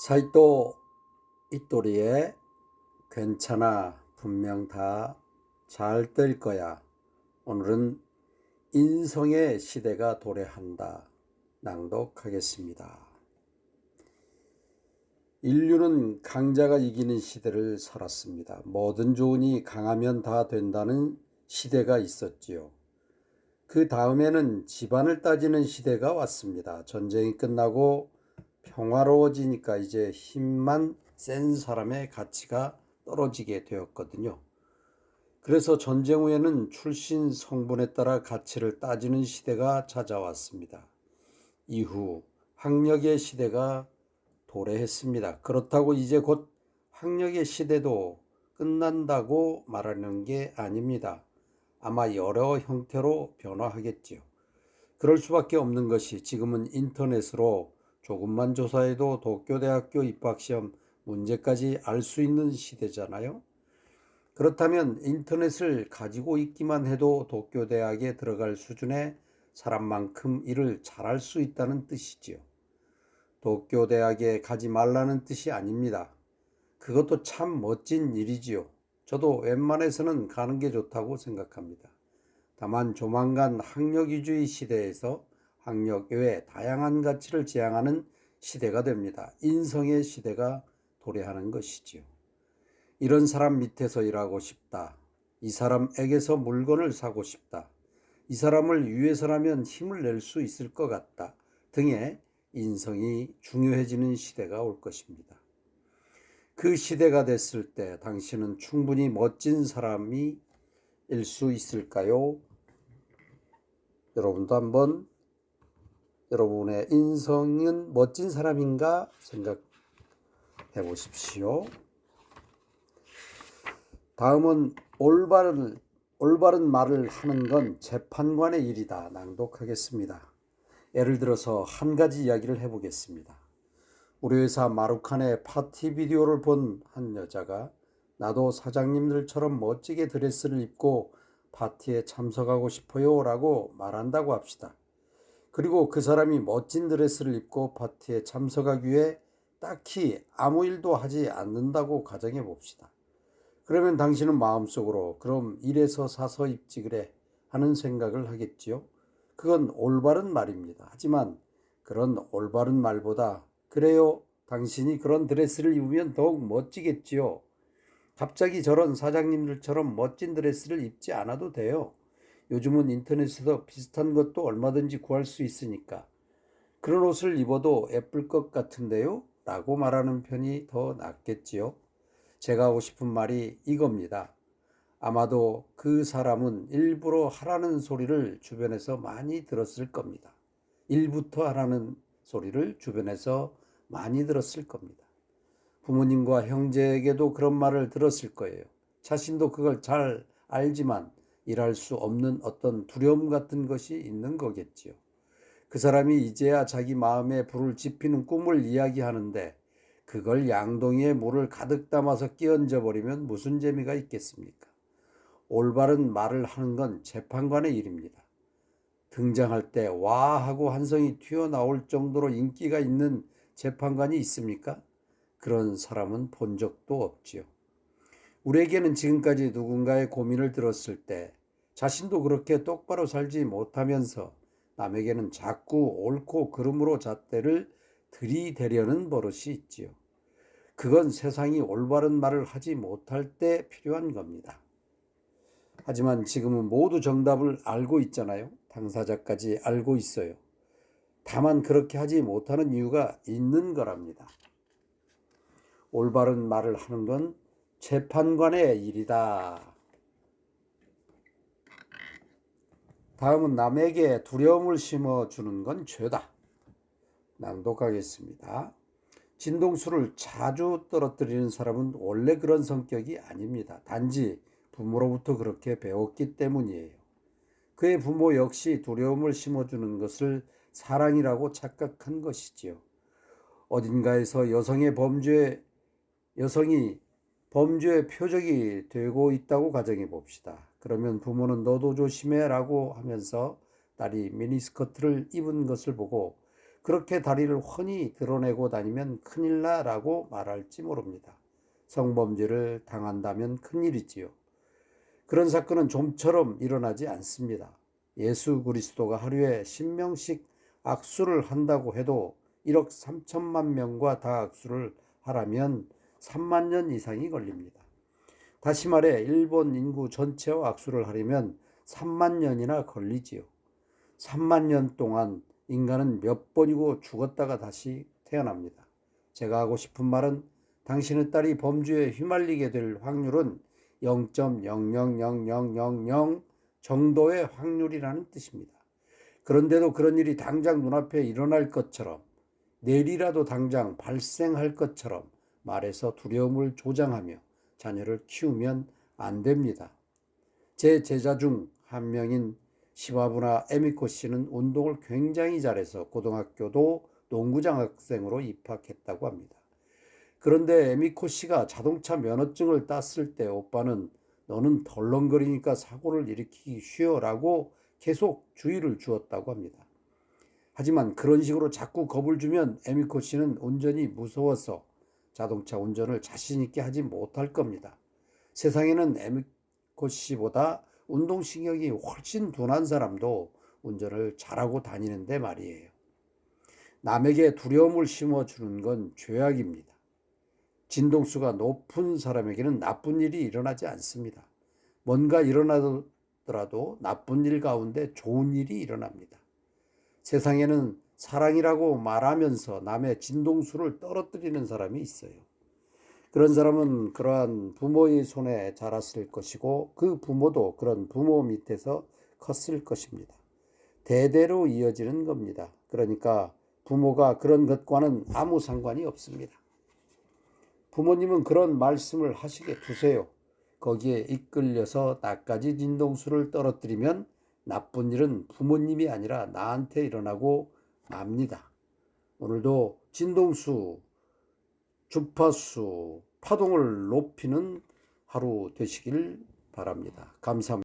사이또 이또리에 괜찮아 분명 다 잘 될 거야. 오늘은 인성의 시대가 도래한다. 낭독하겠습니다. 인류는 강자가 이기는 시대를 살았습니다. 뭐든 좋으니 강하면 다 된다는 시대가 있었지요. 그 다음에는 집안을 따지는 시대가 왔습니다. 전쟁이 끝나고 평화로워지니까 이제 힘만 센 사람의 가치가 떨어지게 되었거든요. 그래서 전쟁 후에는 출신 성분에 따라 가치를 따지는 시대가 찾아왔습니다. 이후 학력의 시대가 도래했습니다. 그렇다고 이제 곧 학력의 시대도 끝난다고 말하는 게 아닙니다. 아마 여러 형태로 변화하겠지요. 그럴 수밖에 없는 것이 지금은 인터넷으로 조금만 조사해도 도쿄대학교 입학시험 문제까지 알 수 있는 시대잖아요. 그렇다면 인터넷을 가지고 있기만 해도 도쿄대학에 들어갈 수준의 사람만큼 일을 잘할 수 있다는 뜻이지요. 도쿄대학에 가지 말라는 뜻이 아닙니다. 그것도 참 멋진 일이지요. 저도 웬만해서는 가는 게 좋다고 생각합니다. 다만 조만간 학력위주의 시대에서 학력 외에 다양한 가치를 지향하는 시대가 됩니다. 인성의 시대가 도래하는 것이지요. 이런 사람 밑에서 일하고 싶다. 이 사람에게서 물건을 사고 싶다. 이 사람을 위해서라면 힘을 낼 수 있을 것 같다. 등의 인성이 중요해지는 시대가 올 것입니다. 그 시대가 됐을 때 당신은 충분히 멋진 사람이 일 수 있을까요? 여러분도 한번 여러분의 인성은 멋진 사람인가 생각해 보십시오. 다음은 올바른 말을 하는 건 재판관의 일이다. 낭독하겠습니다. 예를 들어서 한 가지 이야기를 해보겠습니다. 우리 회사 마루칸의 파티 비디오를 본 한 여자가 나도 사장님들처럼 멋지게 드레스를 입고 파티에 참석하고 싶어요 라고 말한다고 합시다. 그리고 그 사람이 멋진 드레스를 입고 파티에 참석하기 위해 딱히 아무 일도 하지 않는다고 가정해 봅시다. 그러면 당신은 마음속으로 그럼 이래서 사서 입지 그래 하는 생각을 하겠지요. 그건 올바른 말입니다. 하지만 그런 올바른 말보다 그래요, 당신이 그런 드레스를 입으면 더욱 멋지겠지요. 갑자기 저런 사장님들처럼 멋진 드레스를 입지 않아도 돼요. 요즘은 인터넷에서 비슷한 것도 얼마든지 구할 수 있으니까. 그런 옷을 입어도 예쁠 것 같은데요? 라고 말하는 편이 더 낫겠지요. 제가 하고 싶은 말이 이겁니다. 아마도 그 사람은 일부러 하라는 소리를 주변에서 많이 들었을 겁니다. 일부터 하라는 소리를 주변에서 많이 들었을 겁니다. 부모님과 형제에게도 그런 말을 들었을 거예요. 자신도 그걸 잘 알지만 일할 수 없는 어떤 두려움 같은 것이 있는 거겠지요. 그 사람이 이제야 자기 마음에 불을 지피는 꿈을 이야기하는데 그걸 양동이에 물을 가득 담아서 끼얹어 버리면 무슨 재미가 있겠습니까? 올바른 말을 하는 건 재판관의 일입니다. 등장할 때 와 하고 한성이 튀어나올 정도로 인기가 있는 재판관이 있습니까? 그런 사람은 본 적도 없지요. 우리에게는 지금까지 누군가의 고민을 들었을 때 자신도 그렇게 똑바로 살지 못하면서 남에게는 자꾸 옳고 그름으로 잣대를 들이대려는 버릇이 있지요. 그건 세상이 올바른 말을 하지 못할 때 필요한 겁니다. 하지만 지금은 모두 정답을 알고 있잖아요. 당사자까지 알고 있어요. 다만 그렇게 하지 못하는 이유가 있는 거랍니다. 올바른 말을 하는 건 재판관의 일이다. 다음은 남에게 두려움을 심어주는 건 죄다. 낭독하겠습니다. 진동수를 자주 떨어뜨리는 사람은 원래 그런 성격이 아닙니다. 단지 부모로부터 그렇게 배웠기 때문이에요. 그의 부모 역시 두려움을 심어주는 것을 사랑이라고 착각한 것이지요. 어딘가에서 여성이 범죄의 표적이 되고 있다고 가정해 봅시다. 그러면 부모는 너도 조심해 라고 하면서 딸이 미니스커트를 입은 것을 보고 그렇게 다리를 훤히 드러내고 다니면 큰일 나라고 말할지 모릅니다. 성범죄를 당한다면 큰일이지요. 그런 사건은 좀처럼 일어나지 않습니다. 예수 그리스도가 하루에 10명씩 악수를 한다고 해도 1억 3천만 명과 다 악수를 하라면 3만 년 이상이 걸립니다. 다시 말해 일본 인구 전체와 악수를 하려면 3만 년이나 걸리지요. 3만 년 동안 인간은 몇 번이고 죽었다가 다시 태어납니다. 제가 하고 싶은 말은 당신의 딸이 범죄에 휘말리게 될 확률은 0.00000 정도의 확률이라는 뜻입니다. 그런데도 그런 일이 당장 눈앞에 일어날 것처럼, 내일이라도 당장 발생할 것처럼 말해서 두려움을 조장하며 자녀를 키우면 안 됩니다. 제 제자 중 한 명인 시바부나 에미코 씨는 운동을 굉장히 잘해서 고등학교도 농구장 학생으로 입학했다고 합니다. 그런데 에미코 씨가 자동차 면허증을 땄을 때 오빠는 너는 덜렁거리니까 사고를 일으키기 쉬워라고 계속 주의를 주었다고 합니다. 하지만 그런 식으로 자꾸 겁을 주면 에미코 씨는 운전이 무서워서 자동차 운전을 자신 있게 하지 못할 겁니다. 세상에는 에미코 씨보다 운동신경이 훨씬 둔한 사람도 운전을 잘하고 다니는데 말이에요. 남에게 두려움을 심어주는 건 죄악입니다. 진동수가 높은 사람에게는 나쁜 일이 일어나지 않습니다. 뭔가 일어나더라도 나쁜 일 가운데 좋은 일이 일어납니다. 세상에는 사랑이라고 말하면서 남의 진동수를 떨어뜨리는 사람이 있어요. 그런 사람은 그러한 부모의 손에 자랐을 것이고 그 부모도 그런 부모 밑에서 컸을 것입니다. 대대로 이어지는 겁니다. 그러니까 부모가 그런 것과는 아무 상관이 없습니다. 부모님은 그런 말씀을 하시게 두세요. 거기에 이끌려서 나까지 진동수를 떨어뜨리면 나쁜 일은 부모님이 아니라 나한테 일어나고 맙니다. 오늘도 진동수, 주파수, 파동을 높이는 하루 되시길 바랍니다. 감사합니다.